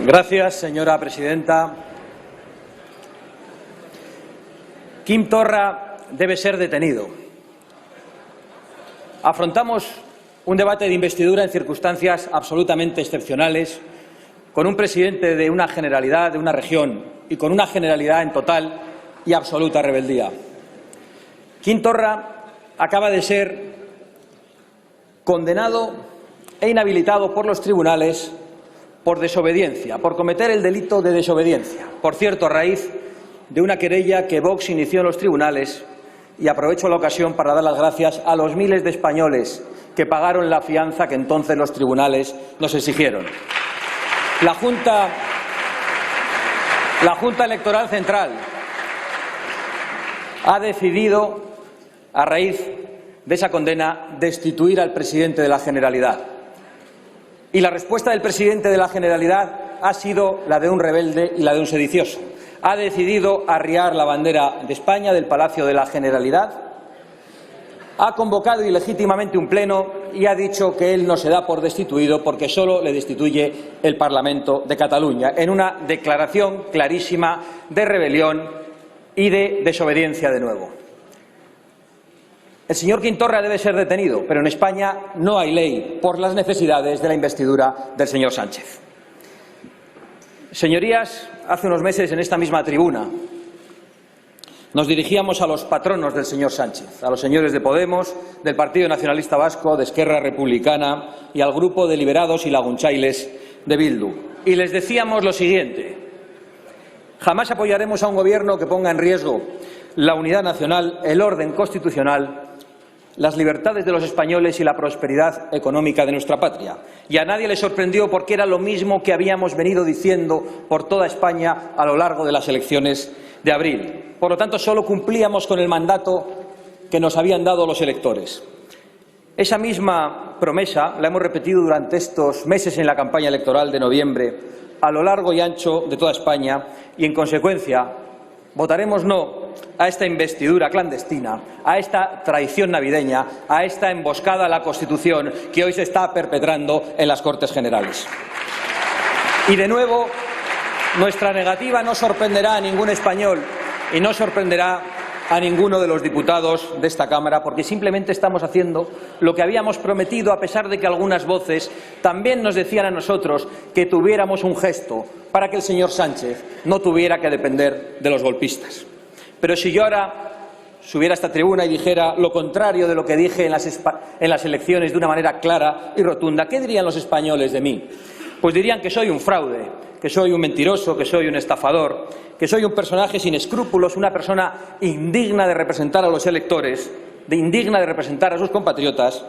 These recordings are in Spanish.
Gracias, señora presidenta. Quim Torra debe ser detenido. Afrontamos un debate de investidura en circunstancias absolutamente excepcionales, con un presidente de una generalidad, de una región, y con una generalidad en total y absoluta rebeldía. Quim Torra acaba de ser condenado e inhabilitado por los tribunales por desobediencia, por cometer el delito de desobediencia. Por cierto, a raíz de una querella que Vox inició en los tribunales, y aprovecho la ocasión para dar las gracias a los miles de españoles que pagaron la fianza que entonces los tribunales nos exigieron. La Junta Electoral Central ha decidido, a raíz de esa condena, destituir al presidente de la Generalidad. Y la respuesta del presidente de la Generalidad ha sido la de un rebelde y la de un sedicioso. Ha decidido arriar la bandera de España del Palacio de la Generalidad, ha convocado ilegítimamente un pleno y ha dicho que él no se da por destituido porque solo le destituye el Parlamento de Cataluña, en una declaración clarísima de rebelión y de desobediencia de nuevo. El señor Quim Torra debe ser detenido, pero en España no hay ley por las necesidades de la investidura del señor Sánchez. Señorías, hace unos meses en esta misma tribuna nos dirigíamos a los patronos del señor Sánchez, a los señores de Podemos, del Partido Nacionalista Vasco, de Esquerra Republicana y al grupo de liberados y lagunchailes de Bildu. Y les decíamos lo siguiente: jamás apoyaremos a un gobierno que ponga en riesgo la unidad nacional, el orden constitucional, las libertades de los españoles y la prosperidad económica de nuestra patria. Y a nadie le sorprendió porque era lo mismo que habíamos venido diciendo por toda España a lo largo de las elecciones de abril. Por lo tanto, solo cumplíamos con el mandato que nos habían dado los electores. Esa misma promesa la hemos repetido durante estos meses en la campaña electoral de noviembre, a lo largo y ancho de toda España, y en consecuencia votaremos no a esta investidura clandestina, a esta traición navideña, a esta emboscada a la Constitución que hoy se está perpetrando en las Cortes Generales. Y de nuevo, nuestra negativa no sorprenderá a ningún español y no sorprenderá a ninguno de los diputados de esta Cámara, porque simplemente estamos haciendo lo que habíamos prometido, a pesar de que algunas voces también nos decían a nosotros que tuviéramos un gesto para que el señor Sánchez no tuviera que depender de los golpistas. Pero si yo ahora subiera a esta tribuna y dijera lo contrario de lo que dije en las elecciones de una manera clara y rotunda, ¿qué dirían los españoles de mí? Pues dirían que soy un fraude, que soy un mentiroso, que soy un estafador, que soy un personaje sin escrúpulos, una persona indigna de representar a los electores, indigna de representar a sus compatriotas,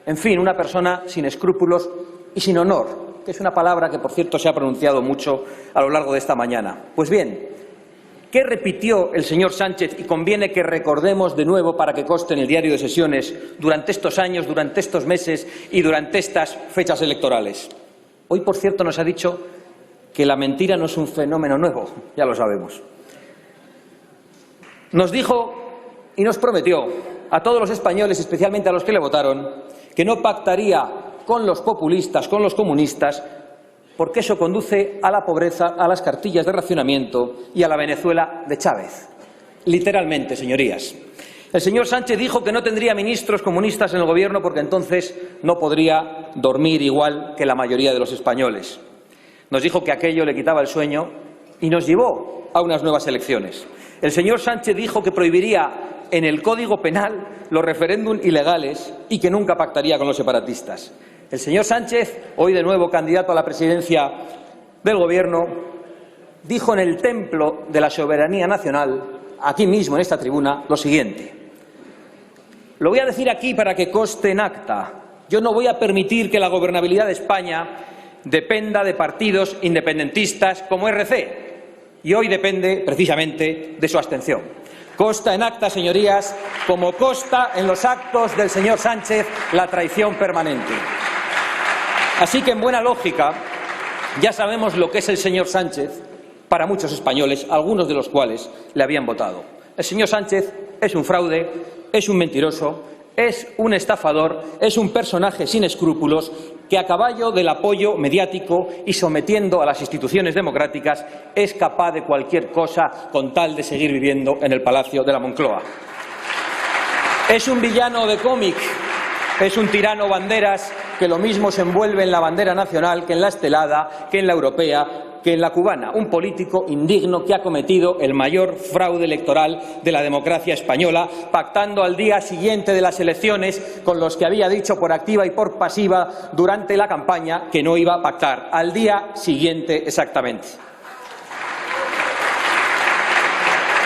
en fin, una persona sin escrúpulos y sin honor, que es una palabra que, por cierto, se ha pronunciado mucho a lo largo de esta mañana. Pues bien, ¿qué repitió el señor Sánchez? Y conviene que recordemos de nuevo para que conste en el diario de sesiones durante estos años, durante estos meses y durante estas fechas electorales. Hoy, por cierto, nos ha dicho que la mentira no es un fenómeno nuevo, ya lo sabemos. Nos dijo y nos prometió a todos los españoles, especialmente a los que le votaron, que no pactaría con los populistas, con los comunistas, porque eso conduce a la pobreza, a las cartillas de racionamiento y a la Venezuela de Chávez. Literalmente, señorías. El señor Sánchez dijo que no tendría ministros comunistas en el Gobierno porque entonces no podría dormir igual que la mayoría de los españoles. Nos dijo que aquello le quitaba el sueño y nos llevó a unas nuevas elecciones. El señor Sánchez dijo que prohibiría en el Código Penal los referéndums ilegales y que nunca pactaría con los separatistas. El señor Sánchez, hoy de nuevo candidato a la presidencia del Gobierno, dijo en el templo de la soberanía nacional, aquí mismo en esta tribuna, lo siguiente. Lo voy a decir aquí para que conste en acta. Yo no voy a permitir que la gobernabilidad de España dependa de partidos independentistas como RC, y hoy depende precisamente de su abstención. Consta en acta, señorías, como consta en los actos del señor Sánchez, la traición permanente. Así que, en buena lógica, ya sabemos lo que es el señor Sánchez para muchos españoles, algunos de los cuales le habían votado. El señor Sánchez es un fraude, es un mentiroso, es un estafador, es un personaje sin escrúpulos que a caballo del apoyo mediático y sometiendo a las instituciones democráticas es capaz de cualquier cosa con tal de seguir viviendo en el Palacio de la Moncloa. Es un villano de cómic, es un tirano banderas que lo mismo se envuelve en la bandera nacional que en la estelada, que en la europea, que en la cubana. Un político indigno que ha cometido el mayor fraude electoral de la democracia española, pactando al día siguiente de las elecciones con los que había dicho por activa y por pasiva durante la campaña que no iba a pactar. Al día siguiente exactamente.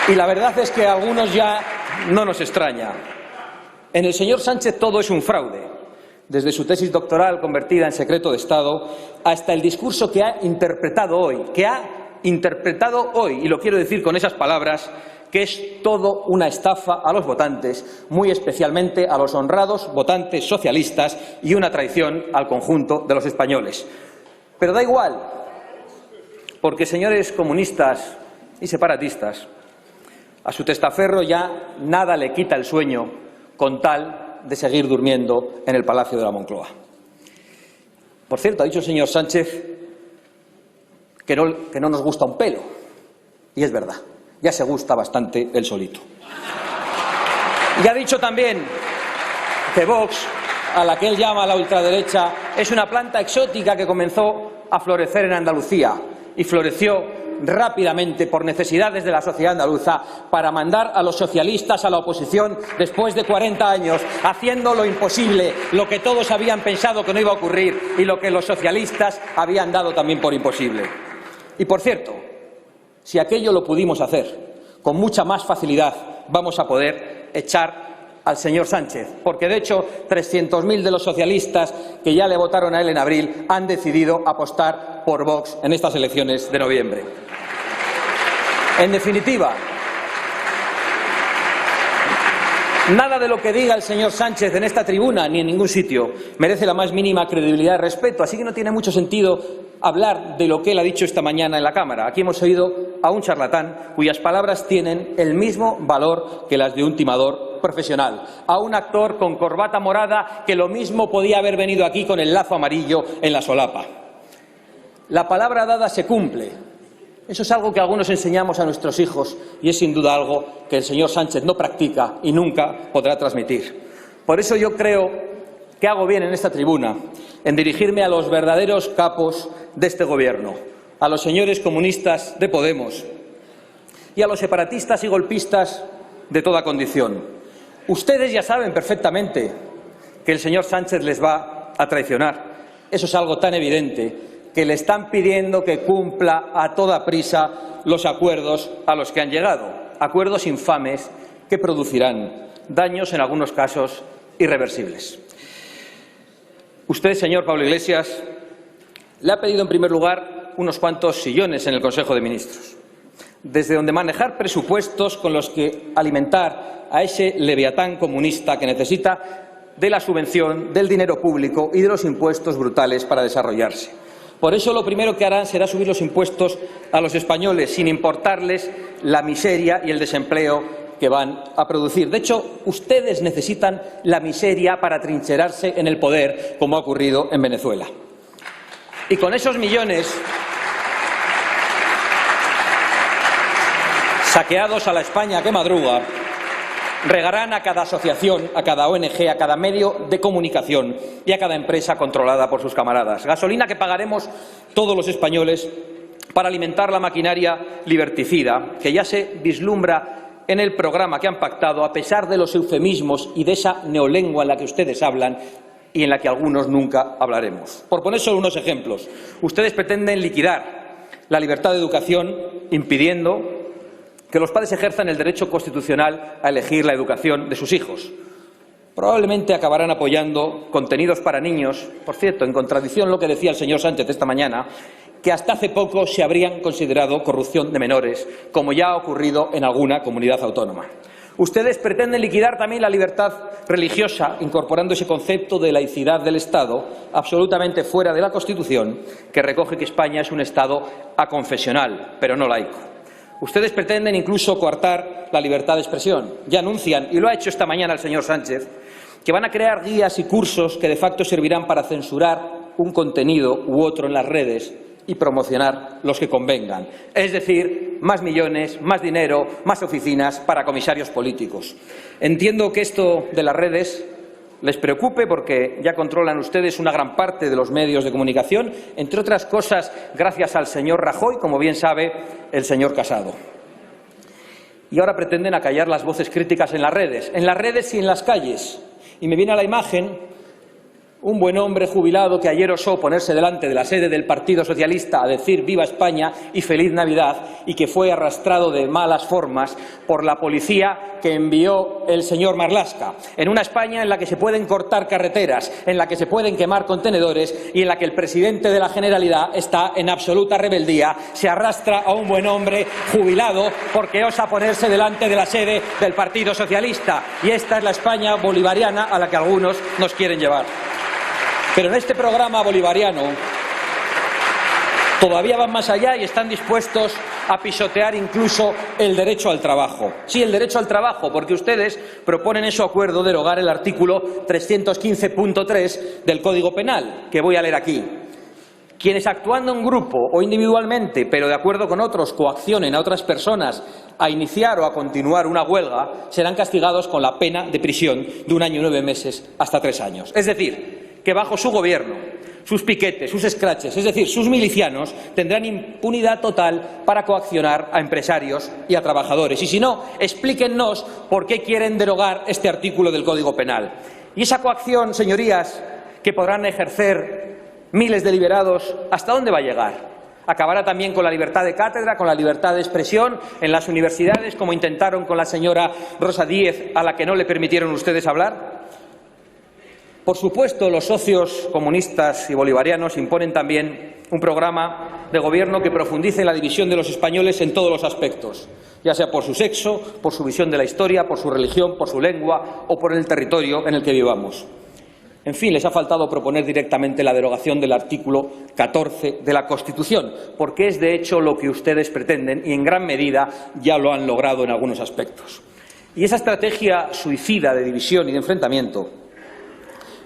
Y la verdad es que a algunos ya no nos extraña. En el señor Sánchez todo es un fraude, desde su tesis doctoral convertida en secreto de Estado hasta el discurso que ha interpretado hoy, y lo quiero decir con esas palabras, que es todo una estafa a los votantes, muy especialmente a los honrados votantes socialistas y una traición al conjunto de los españoles. Pero da igual, porque, señores comunistas y separatistas, a su testaferro ya nada le quita el sueño con tal de seguir durmiendo en el Palacio de la Moncloa. Por cierto, ha dicho el señor Sánchez que no nos gusta un pelo. Y es verdad, ya se gusta bastante él solito. Y ha dicho también que Vox, a la que él llama la ultraderecha, es una planta exótica que comenzó a florecer en Andalucía y floreció rápidamente por necesidades de la sociedad andaluza para mandar a los socialistas a la oposición después de 40 años, haciendo lo imposible, lo que todos habían pensado que no iba a ocurrir y lo que los socialistas habían dado también por imposible. Y, por cierto, si aquello lo pudimos hacer, con mucha más facilidad vamos a poder echar al señor Sánchez, porque de hecho 300.000 de los socialistas que ya le votaron a él en abril han decidido apostar por Vox en estas elecciones de noviembre. En definitiva, nada de lo que diga el señor Sánchez en esta tribuna ni en ningún sitio merece la más mínima credibilidad y respeto, así que no tiene mucho sentido hablar de lo que él ha dicho esta mañana en la Cámara. Aquí hemos oído a un charlatán cuyas palabras tienen el mismo valor que las de un timador profesional, a un actor con corbata morada que lo mismo podía haber venido aquí con el lazo amarillo en la solapa. La palabra dada se cumple. Eso es algo que algunos enseñamos a nuestros hijos y es sin duda algo que el señor Sánchez no practica y nunca podrá transmitir. Por eso yo creo que hago bien en esta tribuna en dirigirme a los verdaderos capos de este Gobierno, a los señores comunistas de Podemos y a los separatistas y golpistas de toda condición. Ustedes ya saben perfectamente que el señor Sánchez les va a traicionar. Eso es algo tan evidente que le están pidiendo que cumpla a toda prisa los acuerdos a los que han llegado, acuerdos infames que producirán daños, en algunos casos, irreversibles. Usted, señor Pablo Iglesias, le ha pedido en primer lugar unos cuantos sillones en el Consejo de Ministros, desde donde manejar presupuestos con los que alimentar a ese leviatán comunista que necesita de la subvención, del dinero público y de los impuestos brutales para desarrollarse. Por eso lo primero que harán será subir los impuestos a los españoles, sin importarles la miseria y el desempleo que van a producir. De hecho, ustedes necesitan la miseria para trincherarse en el poder, como ha ocurrido en Venezuela. Y con esos millones saqueados a la España que madruga, regarán a cada asociación, a cada ONG, a cada medio de comunicación y a cada empresa controlada por sus camaradas. Gasolina que pagaremos todos los españoles para alimentar la maquinaria liberticida que ya se vislumbra en el programa que han pactado, a pesar de los eufemismos y de esa neolengua en la que ustedes hablan y en la que algunos nunca hablaremos. Por poner solo unos ejemplos, ustedes pretenden liquidar la libertad de educación impidiendo que los padres ejerzan el derecho constitucional a elegir la educación de sus hijos. Probablemente acabarán apoyando contenidos para niños, por cierto, en contradicción lo que decía el señor Sánchez esta mañana, que hasta hace poco se habrían considerado corrupción de menores, como ya ha ocurrido en alguna comunidad autónoma. Ustedes pretenden liquidar también la libertad religiosa, incorporando ese concepto de laicidad del Estado, absolutamente fuera de la Constitución, que recoge que España es un Estado aconfesional, pero no laico. Ustedes pretenden incluso coartar la libertad de expresión. Ya anuncian, y lo ha hecho esta mañana el señor Sánchez, que van a crear guías y cursos que de facto servirán para censurar un contenido u otro en las redes y promocionar los que convengan. Es decir, más millones, más dinero, más oficinas para comisarios políticos. Entiendo que esto de las redes les preocupe porque ya controlan ustedes una gran parte de los medios de comunicación, entre otras cosas gracias al señor Rajoy, como bien sabe el señor Casado. Y ahora pretenden acallar las voces críticas en las redes y en las calles. Y me viene a la imagen un buen hombre jubilado que ayer osó ponerse delante de la sede del Partido Socialista a decir «Viva España» y «Feliz Navidad» y que fue arrastrado de malas formas por la policía que envió el señor Marlaska, en una España en la que se pueden cortar carreteras, en la que se pueden quemar contenedores y en la que el presidente de la Generalidad está en absoluta rebeldía, se arrastra a un buen hombre jubilado porque osa ponerse delante de la sede del Partido Socialista. Y esta es la España bolivariana a la que algunos nos quieren llevar. Pero en este programa bolivariano todavía van más allá y están dispuestos a pisotear incluso el derecho al trabajo. Sí, el derecho al trabajo, porque ustedes proponen en su acuerdo derogar el artículo 315.3 del Código Penal, que voy a leer aquí. Quienes actuando en grupo o individualmente, pero de acuerdo con otros, coaccionen a otras personas a iniciar o a continuar una huelga, serán castigados con la pena de prisión de 1 año y 9 meses hasta 3 años. Es decir, que bajo su gobierno, sus piquetes, sus escraches, es decir, sus milicianos, tendrán impunidad total para coaccionar a empresarios y a trabajadores. Y si no, explíquennos por qué quieren derogar este artículo del Código Penal. Y esa coacción, señorías, que podrán ejercer miles de liberados, ¿hasta dónde va a llegar? ¿Acabará también con la libertad de cátedra, con la libertad de expresión en las universidades, como intentaron con la señora Rosa Díez, a la que no le permitieron ustedes hablar? Por supuesto, los socios comunistas y bolivarianos imponen también un programa de gobierno que profundice en la división de los españoles en todos los aspectos, ya sea por su sexo, por su visión de la historia, por su religión, por su lengua o por el territorio en el que vivamos. En fin, les ha faltado proponer directamente la derogación del artículo 14 de la Constitución, porque es de hecho lo que ustedes pretenden y en gran medida ya lo han logrado en algunos aspectos. Y esa estrategia suicida de división y de enfrentamiento,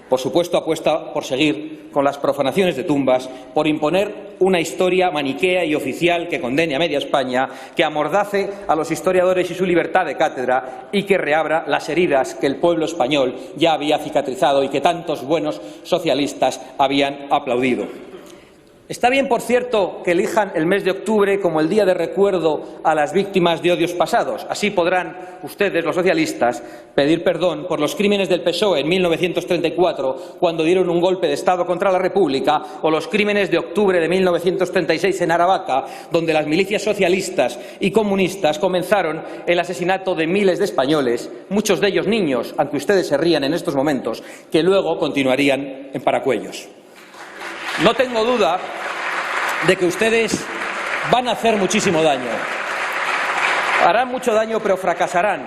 por supuesto, apuesta por seguir con las profanaciones de tumbas, por imponer una historia maniquea y oficial que condene a media España, que amordace a los historiadores y su libertad de cátedra y que reabra las heridas que el pueblo español ya había cicatrizado y que tantos buenos socialistas habían aplaudido. Está bien, por cierto, que elijan el mes de octubre como el día de recuerdo a las víctimas de odios pasados. Así podrán ustedes, los socialistas, pedir perdón por los crímenes del PSOE en 1934, cuando dieron un golpe de Estado contra la República, o los crímenes de octubre de 1936 en Aravaca, donde las milicias socialistas y comunistas comenzaron el asesinato de miles de españoles, muchos de ellos niños, aunque ustedes se rían en estos momentos, que luego continuarían en Paracuellos. No tengo duda de que ustedes van a hacer muchísimo daño. Harán mucho daño, pero fracasarán.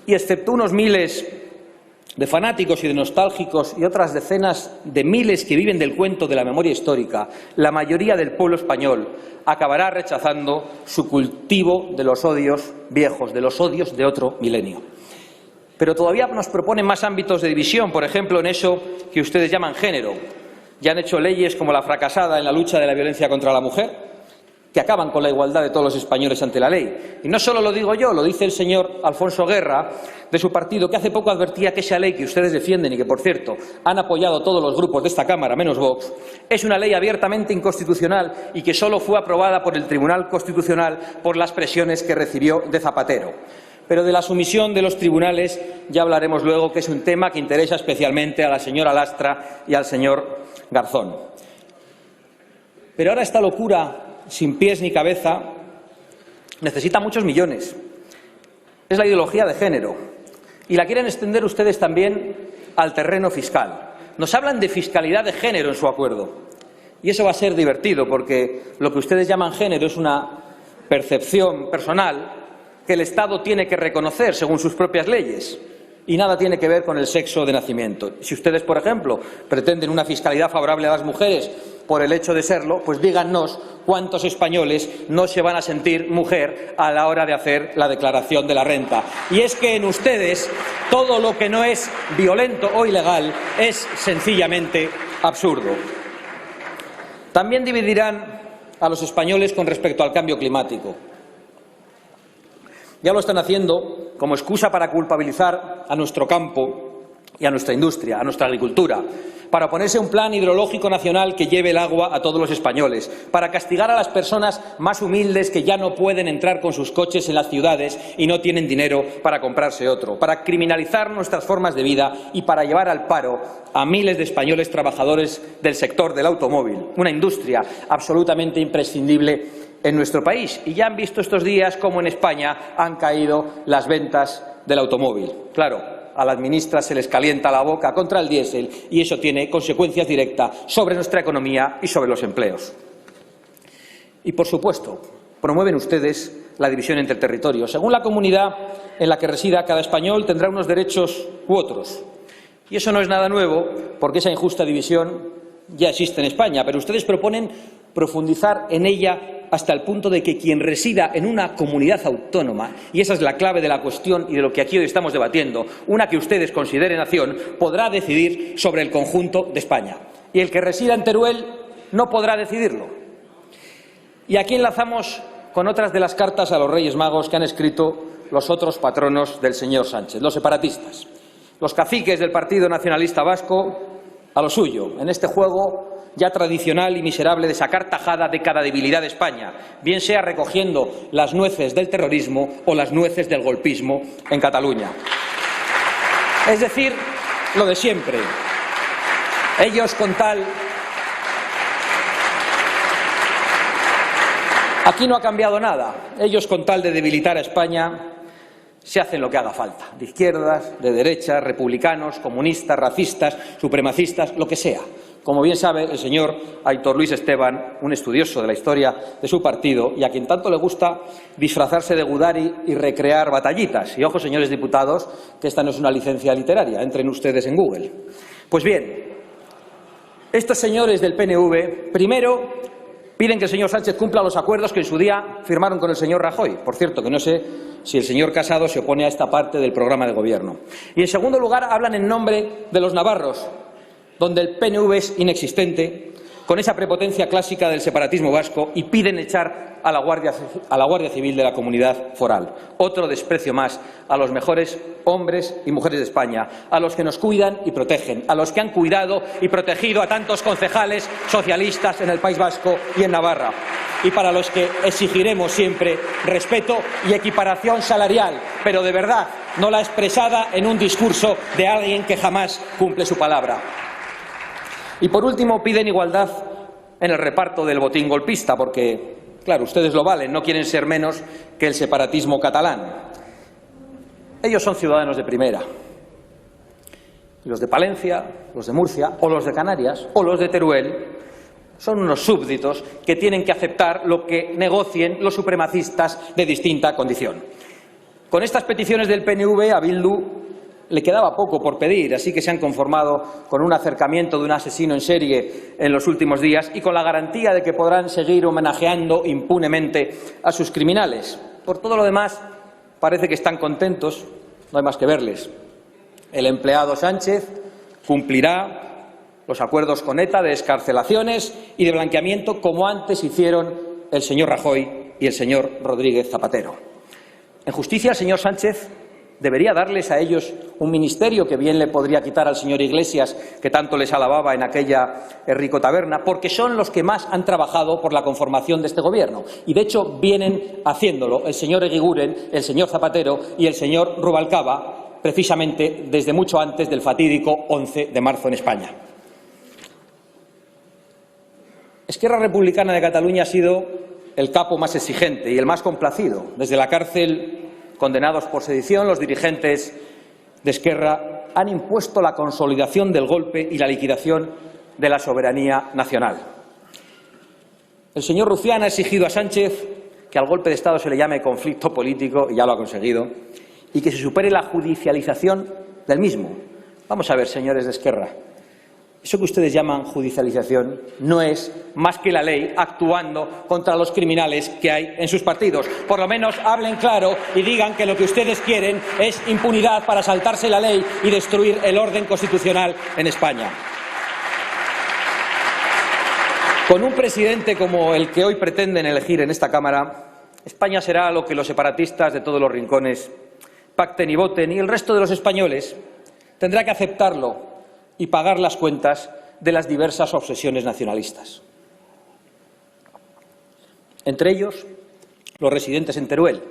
Y excepto unos miles de fanáticos y de nostálgicos y otras decenas de miles que viven del cuento de la memoria histórica, la mayoría del pueblo español acabará rechazando su cultivo de los odios viejos, de los odios de otro milenio. Pero todavía nos proponen más ámbitos de división, por ejemplo, en eso que ustedes llaman género. Ya han hecho leyes como la fracasada en la lucha de la violencia contra la mujer, que acaban con la igualdad de todos los españoles ante la ley. Y no solo lo digo yo, lo dice el señor Alfonso Guerra, de su partido, que hace poco advertía que esa ley que ustedes defienden y que, por cierto, han apoyado todos los grupos de esta Cámara, menos Vox, es una ley abiertamente inconstitucional y que solo fue aprobada por el Tribunal Constitucional por las presiones que recibió de Zapatero. Pero de la sumisión de los tribunales ya hablaremos luego, que es un tema que interesa especialmente a la señora Lastra y al señor Garzón. Pero ahora esta locura sin pies ni cabeza necesita muchos millones. Es la ideología de género y la quieren extender ustedes también al terreno fiscal. Nos hablan de fiscalidad de género en su acuerdo y eso va a ser divertido, porque lo que ustedes llaman género es una percepción personal que el Estado tiene que reconocer según sus propias leyes y nada tiene que ver con el sexo de nacimiento. Si ustedes, por ejemplo, pretenden una fiscalidad favorable a las mujeres por el hecho de serlo, pues dígannos cuántos españoles no se van a sentir mujer a la hora de hacer la declaración de la renta. Y es que en ustedes todo lo que no es violento o ilegal es sencillamente absurdo. También dividirán a los españoles con respecto al cambio climático. Ya lo están haciendo como excusa para culpabilizar a nuestro campo y a nuestra industria, a nuestra agricultura, para oponerse a un plan hidrológico nacional que lleve el agua a todos los españoles, para castigar a las personas más humildes que ya no pueden entrar con sus coches en las ciudades y no tienen dinero para comprarse otro, para criminalizar nuestras formas de vida y para llevar al paro a miles de españoles trabajadores del sector del automóvil, una industria absolutamente imprescindible en nuestro país. Y ya han visto estos días cómo en España han caído las ventas del automóvil. Claro, a las ministras se les calienta la boca contra el diésel y eso tiene consecuencias directas sobre nuestra economía y sobre los empleos. Y, por supuesto, promueven ustedes la división entre territorios. Según la comunidad en la que resida, cada español tendrá unos derechos u otros. Y eso no es nada nuevo, porque esa injusta división ya existe en España, pero ustedes proponen profundizar en ella hasta el punto de que quien resida en una comunidad autónoma, y esa es la clave de la cuestión y de lo que aquí hoy estamos debatiendo, una que ustedes consideren nación, podrá decidir sobre el conjunto de España. Y el que resida en Teruel no podrá decidirlo. Y aquí enlazamos con otras de las cartas a los Reyes Magos que han escrito los otros patronos del señor Sánchez, los separatistas, los caciques del Partido Nacionalista Vasco a lo suyo, en este juego ya tradicional y miserable de sacar tajada de cada debilidad de España, bien sea recogiendo las nueces del terrorismo o las nueces del golpismo en Cataluña. Es decir, lo de siempre. Ellos con tal... Aquí no ha cambiado nada. Ellos con tal de debilitar a España se hacen lo que haga falta. De izquierdas, de derechas, republicanos, comunistas, racistas, supremacistas, lo que sea. Como bien sabe el señor Aitor Luis Esteban, un estudioso de la historia de su partido y a quien tanto le gusta disfrazarse de Gudari y recrear batallitas. Y ojo, señores diputados, que esta no es una licencia literaria, entren ustedes en Google. Pues bien, estos señores del PNV, primero, piden que el señor Sánchez cumpla los acuerdos que en su día firmaron con el señor Rajoy. Por cierto, que no sé si el señor Casado se opone a esta parte del programa de gobierno. Y en segundo lugar, hablan en nombre de los navarros, donde el PNV es inexistente, con esa prepotencia clásica del separatismo vasco, y piden echar a la Guardia Civil de la comunidad foral. Otro desprecio más a los mejores hombres y mujeres de España, a los que nos cuidan y protegen, a los que han cuidado y protegido a tantos concejales socialistas en el País Vasco y en Navarra, y para los que exigiremos siempre respeto y equiparación salarial, pero de verdad, no la expresada en un discurso de alguien que jamás cumple su palabra. Y por último, piden igualdad en el reparto del botín golpista, porque, claro, ustedes lo valen, no quieren ser menos que el separatismo catalán. Ellos son ciudadanos de primera. Los de Palencia, los de Murcia, o los de Canarias, o los de Teruel, son unos súbditos que tienen que aceptar lo que negocien los supremacistas de distinta condición. Con estas peticiones del PNV a Bildu le quedaba poco por pedir, así que se han conformado con un acercamiento de un asesino en serie en los últimos días y con la garantía de que podrán seguir homenajeando impunemente a sus criminales. Por todo lo demás, parece que están contentos, no hay más que verles. El empleado Sánchez cumplirá los acuerdos con ETA de excarcelaciones y de blanqueamiento, como antes hicieron el señor Rajoy y el señor Rodríguez Zapatero. En justicia, el señor Sánchez debería darles a ellos un ministerio que bien le podría quitar al señor Iglesias, que tanto les alababa en aquella rico taberna, porque son los que más han trabajado por la conformación de este gobierno. Y, de hecho, vienen haciéndolo el señor Eguiguren, el señor Zapatero y el señor Rubalcaba, precisamente desde mucho antes del fatídico 11 de marzo en España. Esquerra Republicana de Cataluña ha sido el capo más exigente y el más complacido. Desde la cárcel, condenados por sedición, los dirigentes de Esquerra han impuesto la consolidación del golpe y la liquidación de la soberanía nacional. El señor Rufián ha exigido a Sánchez que al golpe de Estado se le llame conflicto político, y ya lo ha conseguido, y que se supere la judicialización del mismo. Vamos a ver, señores de Esquerra, Eso que ustedes llaman judicialización no es más que la ley actuando contra los criminales que hay en sus partidos. Por lo menos hablen claro y digan que lo que ustedes quieren es impunidad para saltarse la ley y destruir el orden constitucional en España. Con un presidente como el que hoy pretenden elegir en esta Cámara, España será lo que los separatistas de todos los rincones pacten y voten, y el resto de los españoles tendrá que aceptarlo y pagar las cuentas de las diversas obsesiones nacionalistas. Entre ellos, los residentes en Teruel,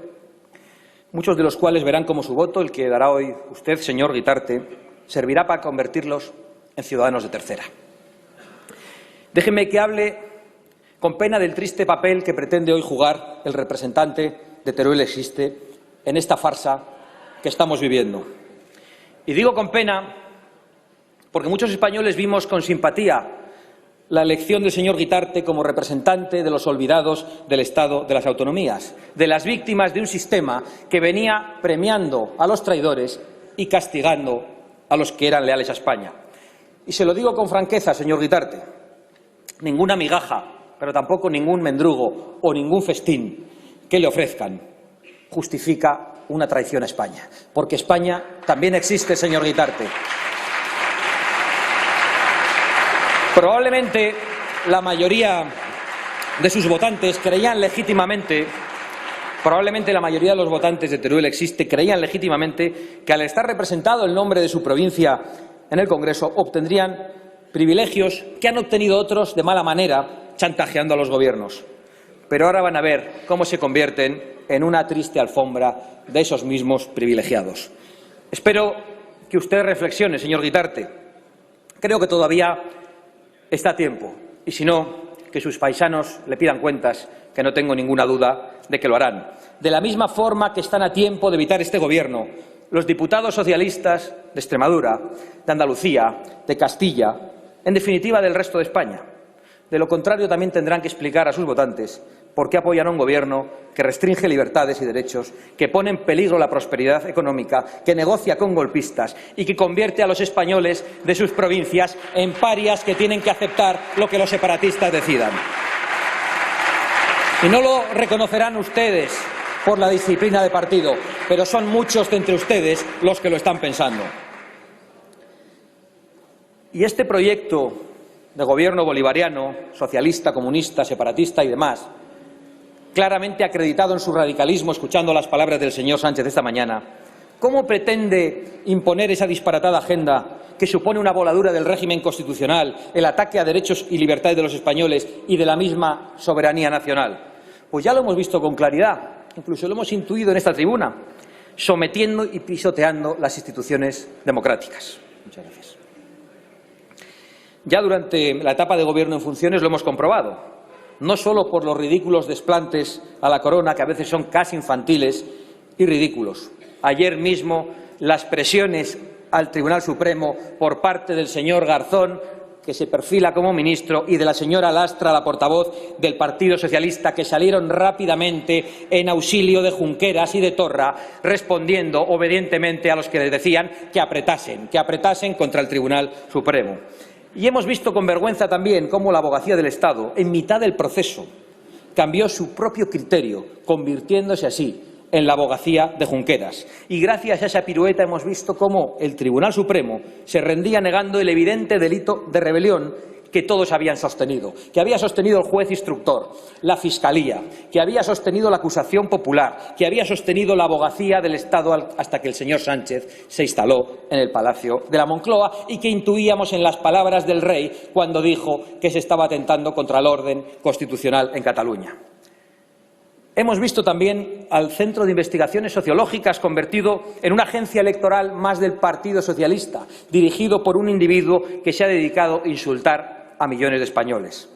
muchos de los cuales verán cómo su voto, el que dará hoy usted, señor Guitarte, servirá para convertirlos en ciudadanos de tercera. Déjenme que hable con pena del triste papel que pretende hoy jugar el representante de Teruel Existe en esta farsa que estamos viviendo. Y digo con pena porque muchos españoles vimos con simpatía la elección del señor Guitarte como representante de los olvidados del Estado de las autonomías, de las víctimas de un sistema que venía premiando a los traidores y castigando a los que eran leales a España. Y se lo digo con franqueza, señor Guitarte, ninguna migaja, pero tampoco ningún mendrugo o ningún festín que le ofrezcan justifica una traición a España, porque España también existe, señor Guitarte. Probablemente la mayoría de sus votantes creían legítimamente, la mayoría de los votantes de Teruel Existe creían legítimamente que al estar representado el nombre de su provincia en el Congreso obtendrían privilegios que han obtenido otros de mala manera chantajeando a los gobiernos. Pero ahora van a ver cómo se convierten en una triste alfombra de esos mismos privilegiados. Espero que usted reflexione, señor Guitarte. Creo que todavía está a tiempo, y si no, que sus paisanos le pidan cuentas, que no tengo ninguna duda de que lo harán. De la misma forma que están a tiempo de evitar este Gobierno los diputados socialistas de Extremadura, de Andalucía, de Castilla, en definitiva del resto de España. De lo contrario, también tendrán que explicar a sus votantes por qué apoyan a un Gobierno que restringe libertades y derechos, que pone en peligro la prosperidad económica, que negocia con golpistas y que convierte a los españoles de sus provincias en parias que tienen que aceptar lo que los separatistas decidan. Y no lo reconocerán ustedes por la disciplina de partido, pero son muchos de entre ustedes los que lo están pensando. Y este proyecto de gobierno bolivariano, socialista, comunista, separatista y demás, claramente acreditado en su radicalismo, escuchando las palabras del señor Sánchez esta mañana, ¿cómo pretende imponer esa disparatada agenda que supone una voladura del régimen constitucional, el ataque a derechos y libertades de los españoles y de la misma soberanía nacional? Pues ya lo hemos visto con claridad, incluso lo hemos intuido en esta tribuna, sometiendo y pisoteando las instituciones democráticas. Muchas gracias. Ya durante la etapa de gobierno en funciones lo hemos comprobado, no solo por los ridículos desplantes a la corona, que a veces son casi infantiles y ridículos. Ayer mismo las presiones al Tribunal Supremo por parte del señor Garzón, que se perfila como ministro, y de la señora Lastra, la portavoz del Partido Socialista, que salieron rápidamente en auxilio de Junqueras y de Torra, respondiendo obedientemente a los que les decían que apretasen contra el Tribunal Supremo. Y hemos visto con vergüenza también cómo la abogacía del Estado, en mitad del proceso, cambió su propio criterio, convirtiéndose así en la abogacía de Junqueras. Y gracias a esa pirueta hemos visto cómo el Tribunal Supremo se rendía negando el evidente delito de rebelión que todos habían sostenido, que había sostenido el juez instructor, la Fiscalía, que había sostenido la acusación popular, que había sostenido la abogacía del Estado hasta que el señor Sánchez se instaló en el Palacio de la Moncloa y que intuíamos en las palabras del rey cuando dijo que se estaba atentando contra el orden constitucional en Cataluña. Hemos visto también al Centro de Investigaciones Sociológicas convertido en una agencia electoral más del Partido Socialista, dirigido por un individuo que se ha dedicado a insultar a millones de españoles.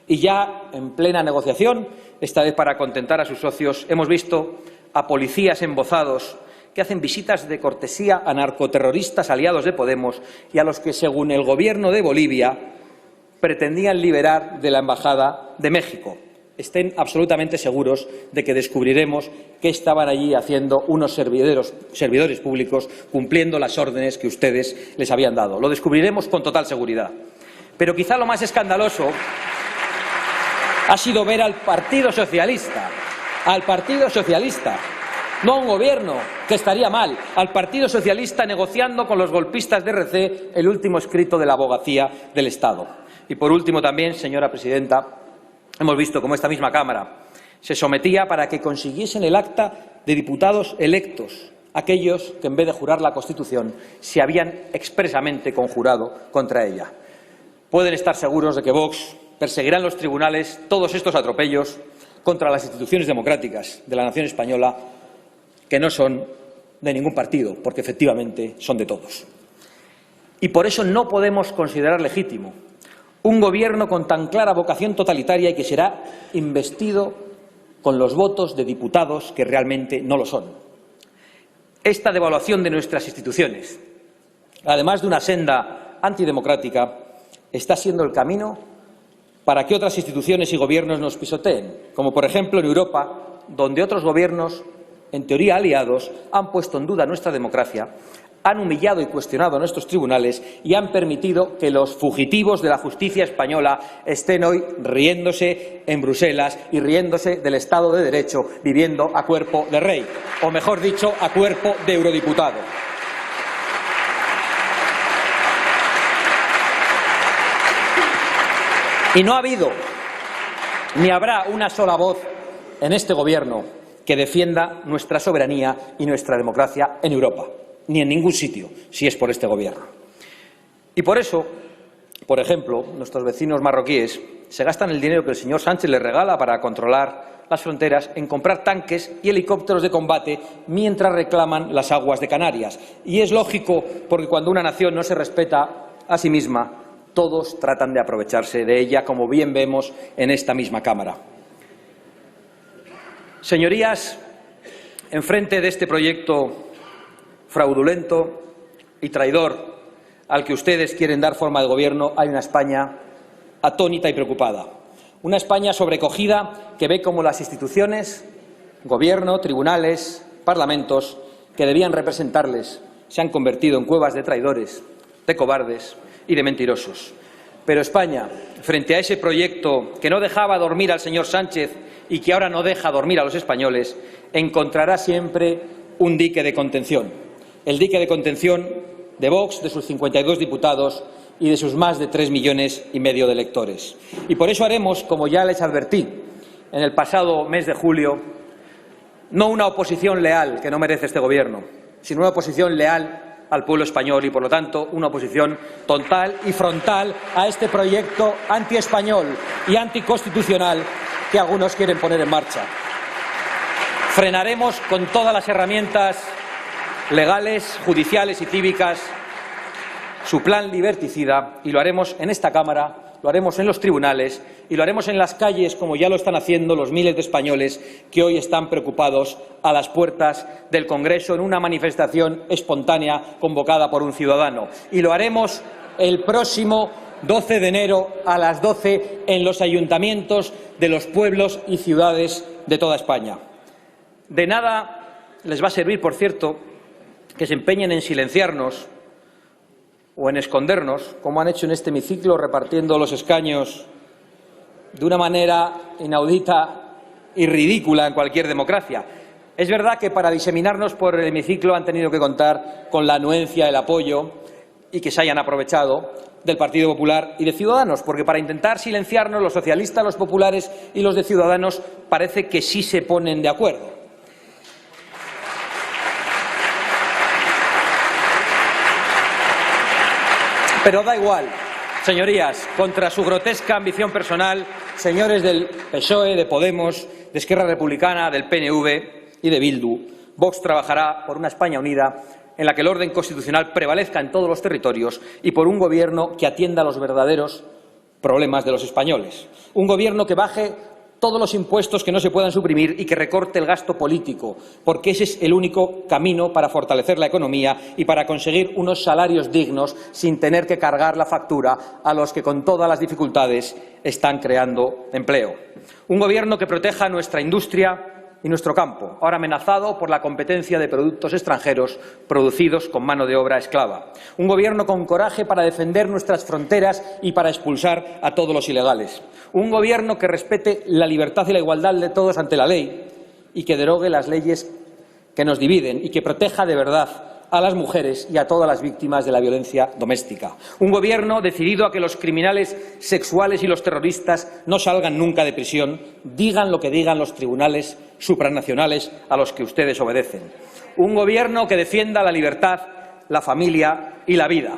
Y ya en plena negociación, esta vez para contentar a sus socios, hemos visto a policías embozados que hacen visitas de cortesía a narcoterroristas aliados de Podemos y a los que, según el Gobierno de Bolivia, pretendían liberar de la Embajada de México. Estén absolutamente seguros de que descubriremos qué estaban allí haciendo unos servidores públicos cumpliendo las órdenes que ustedes les habían dado. Lo descubriremos con total seguridad. Pero quizá lo más escandaloso ha sido ver al Partido Socialista, no a un gobierno, que estaría mal, al Partido Socialista negociando con los golpistas de RC el último escrito de la abogacía del Estado. Y por último también, señora presidenta, hemos visto cómo esta misma Cámara se sometía para que consiguiesen el acta de diputados electos, aquellos que en vez de jurar la Constitución se habían expresamente conjurado contra ella. Pueden estar seguros de que Vox perseguirá en los tribunales todos estos atropellos contra las instituciones democráticas de la nación española, que no son de ningún partido, porque efectivamente son de todos. Y por eso no podemos considerar legítimo un gobierno con tan clara vocación totalitaria y que será investido con los votos de diputados que realmente no lo son. Esta devaluación de nuestras instituciones, además de una senda antidemocrática, está siendo el camino para que otras instituciones y gobiernos nos pisoteen, como por ejemplo en Europa, donde otros gobiernos, en teoría aliados, han puesto en duda nuestra democracia, han humillado y cuestionado nuestros tribunales y han permitido que los fugitivos de la justicia española estén hoy riéndose en Bruselas y riéndose del Estado de Derecho, viviendo a cuerpo de rey, o mejor dicho, a cuerpo de eurodiputado. Y no ha habido ni habrá una sola voz en este Gobierno que defienda nuestra soberanía y nuestra democracia en Europa, ni en ningún sitio, si es por este Gobierno. Y por eso, por ejemplo, nuestros vecinos marroquíes se gastan el dinero que el señor Sánchez les regala para controlar las fronteras en comprar tanques y helicópteros de combate mientras reclaman las aguas de Canarias. Y es lógico, porque cuando una nación no se respeta a sí misma, todos tratan de aprovecharse de ella, como bien vemos en esta misma Cámara. Señorías, enfrente de este proyecto fraudulento y traidor al que ustedes quieren dar forma de gobierno, hay una España atónita y preocupada. Una España sobrecogida que ve cómo las instituciones, gobierno, tribunales, parlamentos, que debían representarles, se han convertido en cuevas de traidores, de cobardes y de mentirosos. Pero España, frente a ese proyecto que no dejaba dormir al señor Sánchez y que ahora no deja dormir a los españoles, encontrará siempre un dique de contención. El dique de contención de Vox, de sus 52 diputados y de sus más de 3,5 millones de electores. Y por eso haremos, como ya les advertí en el pasado mes de julio, no una oposición leal, que no merece este Gobierno, sino una oposición leal al pueblo español y, por lo tanto, una oposición total y frontal a este proyecto antiespañol y anticonstitucional que algunos quieren poner en marcha. Frenaremos con todas las herramientas legales, judiciales y cívicas su plan liberticida y lo haremos en esta Cámara, lo haremos en los tribunales y lo haremos en las calles, como ya lo están haciendo los miles de españoles que hoy están preocupados a las puertas del Congreso en una manifestación espontánea convocada por un ciudadano. Y lo haremos el próximo 12 de enero a las 12 en los ayuntamientos de los pueblos y ciudades de toda España. De nada les va a servir, por cierto, que se empeñen en silenciarnos o en escondernos, como han hecho en este hemiciclo, repartiendo los escaños de una manera inaudita y ridícula en cualquier democracia. Es verdad que para diseminarnos por el hemiciclo han tenido que contar con la anuencia, el apoyo y que se hayan aprovechado del Partido Popular y de Ciudadanos, porque para intentar silenciarnos los socialistas, los populares y los de Ciudadanos parece que sí se ponen de acuerdo. Pero da igual, señorías, contra su grotesca ambición personal, señores del PSOE, de Podemos, de Esquerra Republicana, del PNV y de Bildu, Vox trabajará por una España unida en la que el orden constitucional prevalezca en todos los territorios y por un Gobierno que atienda a los verdaderos problemas de los españoles. Un Gobierno que baje todos los impuestos que no se puedan suprimir y que recorte el gasto político, porque ese es el único camino para fortalecer la economía y para conseguir unos salarios dignos sin tener que cargar la factura a los que con todas las dificultades están creando empleo. Un Gobierno que proteja nuestra industria, y nuestro campo, ahora amenazado por la competencia de productos extranjeros producidos con mano de obra esclava. Un Gobierno con coraje para defender nuestras fronteras y para expulsar a todos los ilegales. Un Gobierno que respete la libertad y la igualdad de todos ante la ley y que derogue las leyes que nos dividen y que proteja de verdad a las mujeres y a todas las víctimas de la violencia doméstica. Un Gobierno decidido a que los criminales sexuales y los terroristas no salgan nunca de prisión, digan lo que digan los tribunales supranacionales a los que ustedes obedecen. Un Gobierno que defienda la libertad, la familia y la vida.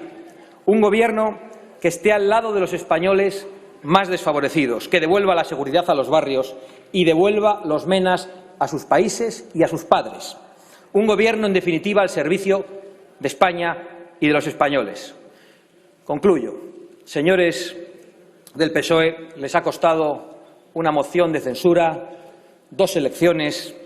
Un Gobierno que esté al lado de los españoles más desfavorecidos, que devuelva la seguridad a los barrios y devuelva los menas a sus países y a sus padres. Un Gobierno, en definitiva, al servicio de España y de los españoles. Concluyo. Señores del PSOE, les ha costado una moción de censura, 2 elecciones,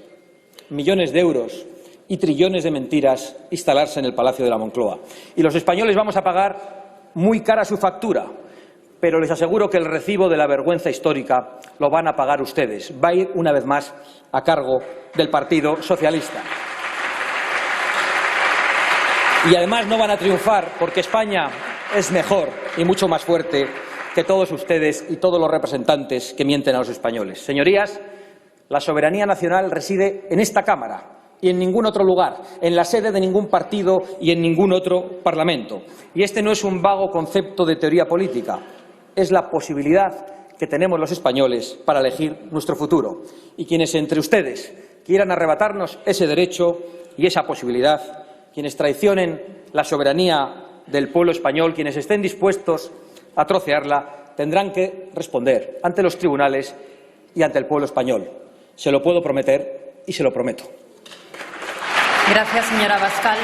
millones de euros y trillones de mentiras instalarse en el Palacio de la Moncloa. Y los españoles vamos a pagar muy cara su factura, pero les aseguro que el recibo de la vergüenza histórica lo van a pagar ustedes. Va a ir, una vez más, a cargo del Partido Socialista. Y además no van a triunfar porque España es mejor y mucho más fuerte que todos ustedes y todos los representantes que mienten a los españoles. Señorías, la soberanía nacional reside en esta Cámara y en ningún otro lugar, en la sede de ningún partido y en ningún otro Parlamento. Y este no es un vago concepto de teoría política, es la posibilidad que tenemos los españoles para elegir nuestro futuro. Y quienes entre ustedes quieran arrebatarnos ese derecho y esa posibilidad, quienes traicionen la soberanía del pueblo español, quienes estén dispuestos a trocearla, tendrán que responder ante los tribunales y ante el pueblo español. Se lo puedo prometer y se lo prometo. Gracias, señora Abascal.